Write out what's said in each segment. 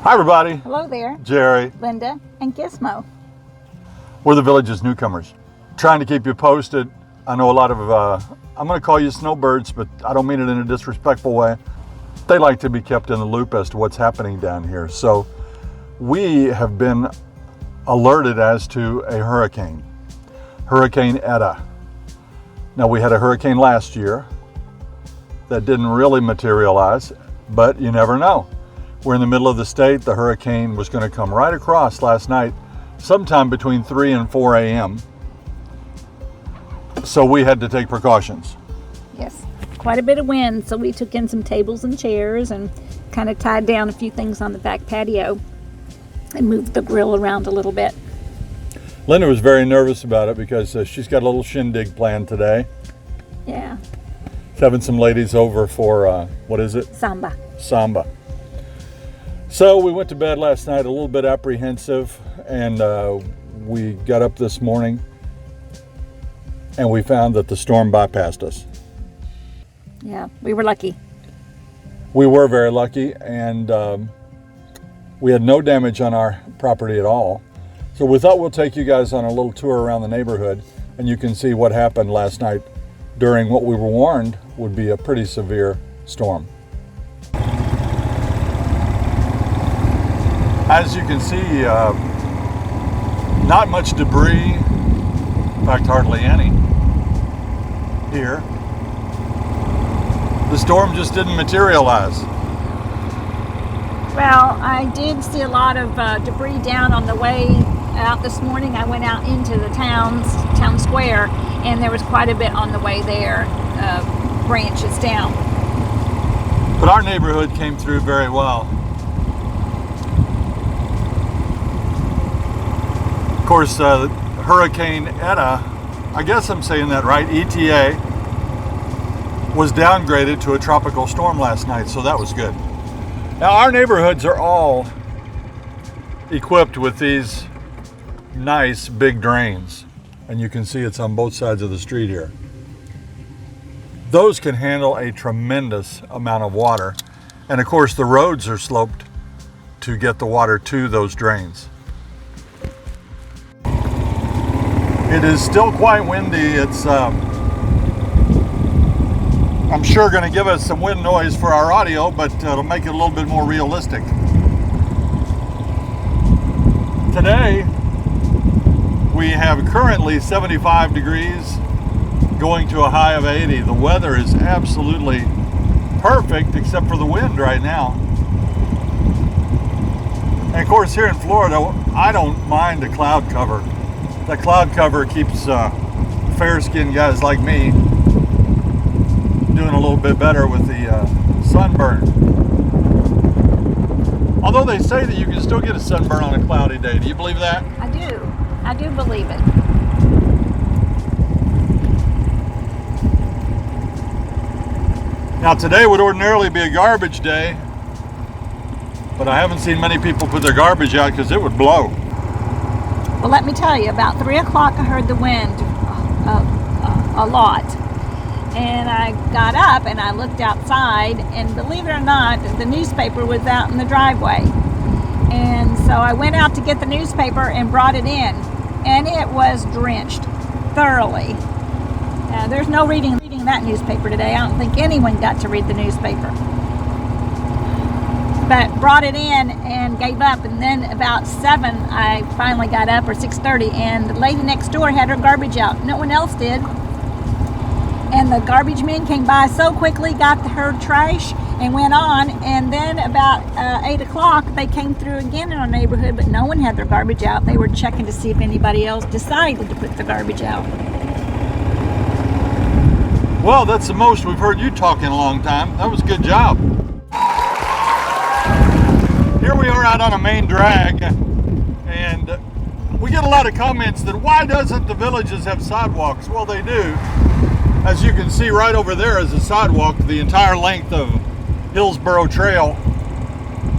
Hi everybody. Hello there. Jerry. Linda and Gizmo. We're the village's newcomers. Trying to keep you posted. I know a lot of, I'm going to call you snowbirds, but I don't mean it in a disrespectful way. They like to be kept in the loop as to what's happening down here. So we have been alerted as to a hurricane, Hurricane Eta. Now we had a hurricane last year that didn't really materialize, but you never know. We're in the middle of the state. The hurricane was going to come right across last night, sometime between 3 and 4 a.m. So we had to take precautions. Yes, quite a bit of wind, so we took in some tables and chairs and kind of tied down a few things on the back patio and moved the grill around a little bit. Linda was very nervous about it because she's got a little shindig planned today. Yeah. She's having some ladies over for, what is it? Samba. Samba. So we went to bed last night a little bit apprehensive, and we got up this morning and we found that the storm bypassed us. Yeah, we were lucky. We were very lucky, and we had no damage on our property at all. So we thought we'll take you guys on a little tour around the neighborhood, and you can see what happened last night during what we were warned would be a pretty severe storm. As you can see, not much debris, in fact hardly any here. The storm just didn't materialize. Well, I did see a lot of debris down on the way out this morning. I went out into the town square, and there was quite a bit on the way there, branches down. But our neighborhood came through very well. Of course, Hurricane Eta, I guess I'm saying that right, ETA, was downgraded to a tropical storm last night, so that was good. Now, our neighborhoods are all equipped with these nice big drains, and you can see it's on both sides of the street here. Those can handle a tremendous amount of water, and of course the roads are sloped to get the water to those drains. It is still quite windy. It's I'm sure going to give us some wind noise for our audio, but it'll make it a little bit more realistic. Today we have currently 75 degrees going to a high of 80. The weather is absolutely perfect except for the wind right now. And of course here in Florida, I don't mind a cloud cover. The cloud cover keeps fair-skinned guys like me doing a little bit better with the sunburn. Although they say that you can still get a sunburn on a cloudy day. Do you believe that? I do believe it. Now today would ordinarily be a garbage day, but I haven't seen many people put their garbage out because it would blow. Well, let me tell you, about 3 o'clock I heard the wind a lot. And I got up and I looked outside, and believe it or not, the newspaper was out in the driveway. And so I went out to get the newspaper and brought it in, and it was drenched thoroughly. There's no reading that newspaper today. I don't think anyone got to read the newspaper. But brought it in and gave up, and then about 7 I finally got up, or 6:30, and the lady next door had her garbage out. No one else did. And the garbage men came by so quickly, got her trash, and went on. And then about 8 o'clock, they came through again in our neighborhood, but no one had their garbage out. They were checking to see if anybody else decided to put the garbage out. Well, that's the most we've heard you talk in a long time. That was a good job. Here we are out on a main drag, and we get a lot of comments that why doesn't the villages have sidewalks? Well, they do. As you can see, right over there is a sidewalk the entire length of Hillsborough Trail,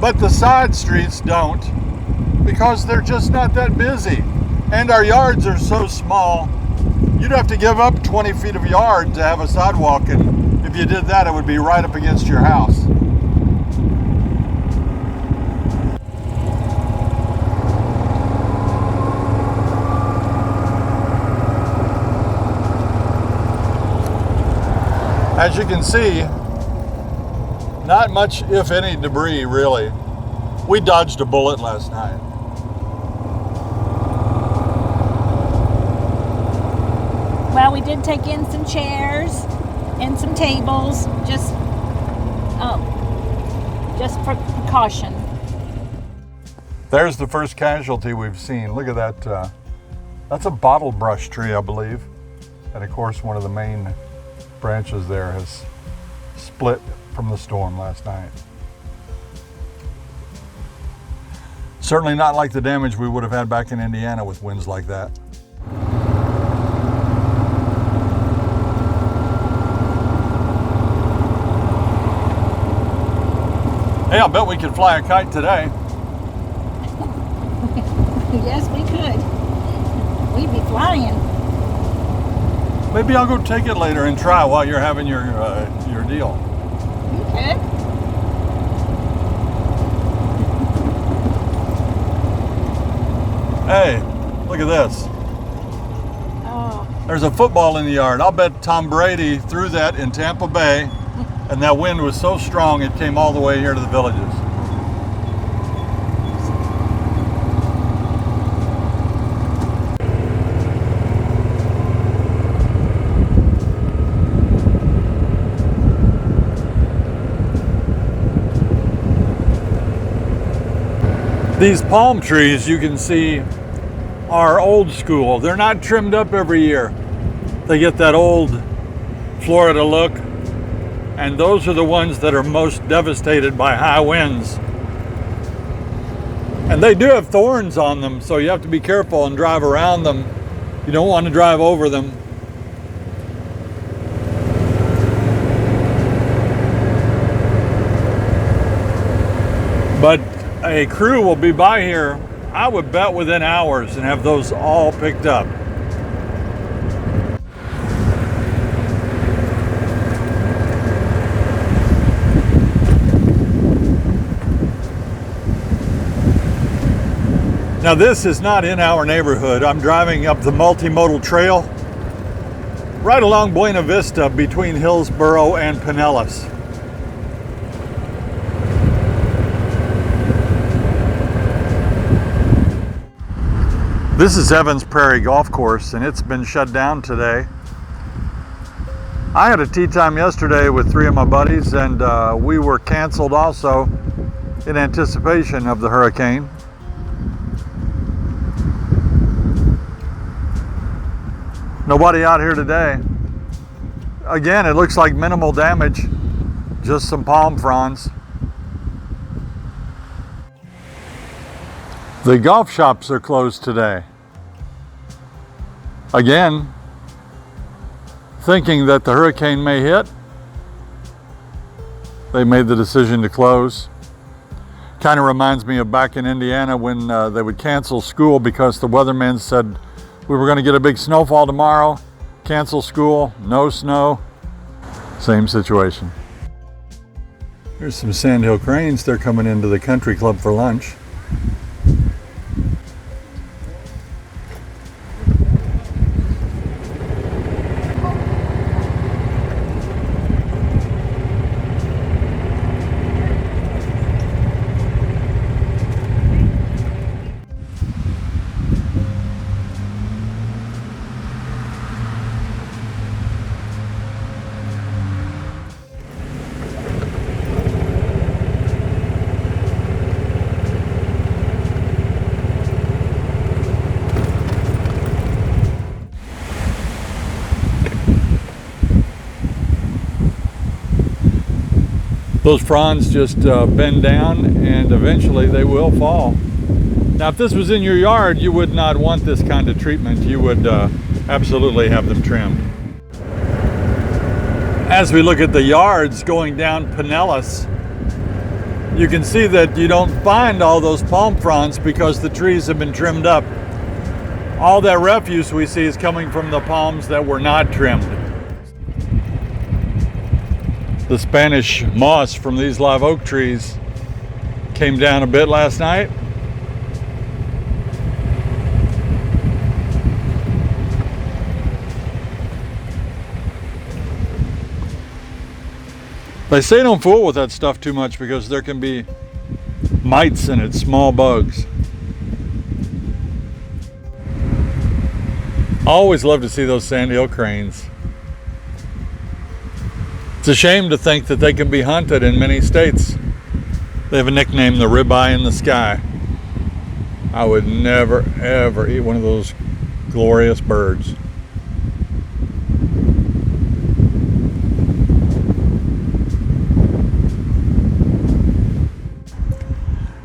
but the side streets don't because they're just not that busy, and our yards are so small. You'd have to give up 20 feet of yard to have a sidewalk, and if you did that, it would be right up against your house. As you can see, not much, if any, debris really. We dodged a bullet last night. Well, we did take in some chairs and some tables, just for precaution. There's the first casualty we've seen. Look at that. That's a bottle brush tree, I believe. And of course, one of the main branches there has split from the storm last night. Certainly not like the damage we would have had back in Indiana with winds like that. Hey, I bet we could fly a kite today. Yes, we could. We'd be flying. Maybe I'll go take it later and try while you're having your deal. You could. Hey, look at this. Oh. There's a football in the yard. I'll bet Tom Brady threw that in Tampa Bay, and that wind was so strong it came all the way here to the Villages. These palm trees you can see are old school. They're not trimmed up every year. They get that old Florida look, and those are the ones that are most devastated by high winds. And they do have thorns on them, so you have to be careful and drive around them. You don't want to drive over them. But a crew will be by here, I would bet, within hours and have those all picked up. Now this is not in our neighborhood. I'm driving up the multimodal trail right along Buena Vista between Hillsboro and Pinellas. This is Evans Prairie Golf Course, and it's been shut down today. I had a tee time yesterday with 3 of my buddies, and we were canceled also in anticipation of the hurricane. Nobody out here today. Again, it looks like minimal damage, just some palm fronds. The golf shops are closed today. Again, thinking that the hurricane may hit, they made the decision to close. Kind of reminds me of back in Indiana when they would cancel school because the weatherman said we were going to get a big snowfall tomorrow, cancel school, no snow. Same situation. Here's some sandhill cranes. They're coming into the country club for lunch. Those fronds just bend down and eventually they will fall. Now, if this was in your yard, you would not want this kind of treatment. You would absolutely have them trimmed. As we look at the yards going down Pinellas, you can see that you don't find all those palm fronds because the trees have been trimmed up. All that refuse we see is coming from the palms that were not trimmed. The Spanish moss from these live oak trees came down a bit last night. They say don't fool with that stuff too much because there can be mites in it, small bugs. I always love to see those sandhill cranes. It's a shame to think that they can be hunted in many states. They have a nickname, the ribeye in the sky. I would never, ever eat one of those glorious birds.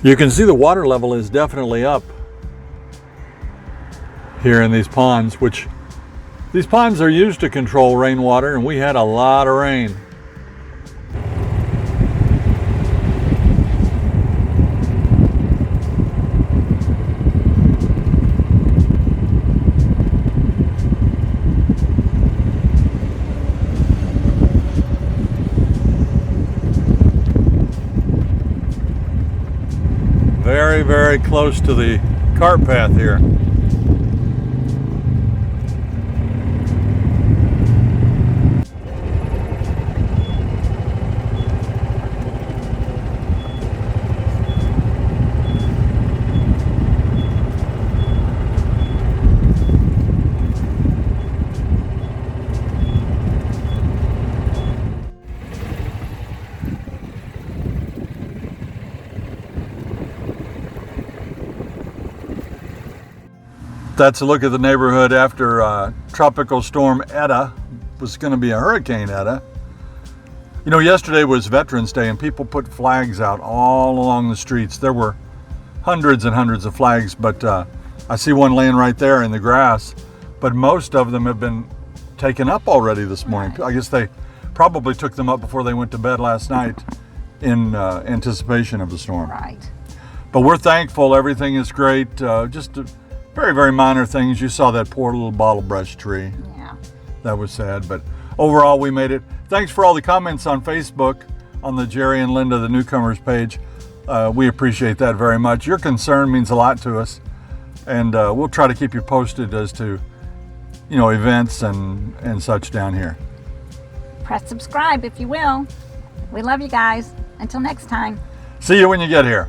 You can see the water level is definitely up here in these ponds, which these ponds are used to control rainwater, and we had a lot of rain. Very, very close to the cart path here. That's a look at the neighborhood after Tropical Storm Eta. Was going to be a Hurricane Eta. You know, yesterday was Veterans Day and people put flags out all along the streets. There were hundreds and hundreds of flags, but I see one laying right there in the grass. But most of them have been taken up already this morning. I guess they probably took them up before they went to bed last night in anticipation of the storm. Right. But we're thankful. Everything is great. Just very, very minor things. You saw that poor little bottle brush tree. Yeah. That was sad, but overall we made it. Thanks for all the comments on Facebook on the Jerry and Linda, the Newcomers page. We appreciate that very much. Your concern means a lot to us, and we'll try to keep you posted as to, you know, events and such down here. Press subscribe if you will. We love you guys. Until next time. See you when you get here.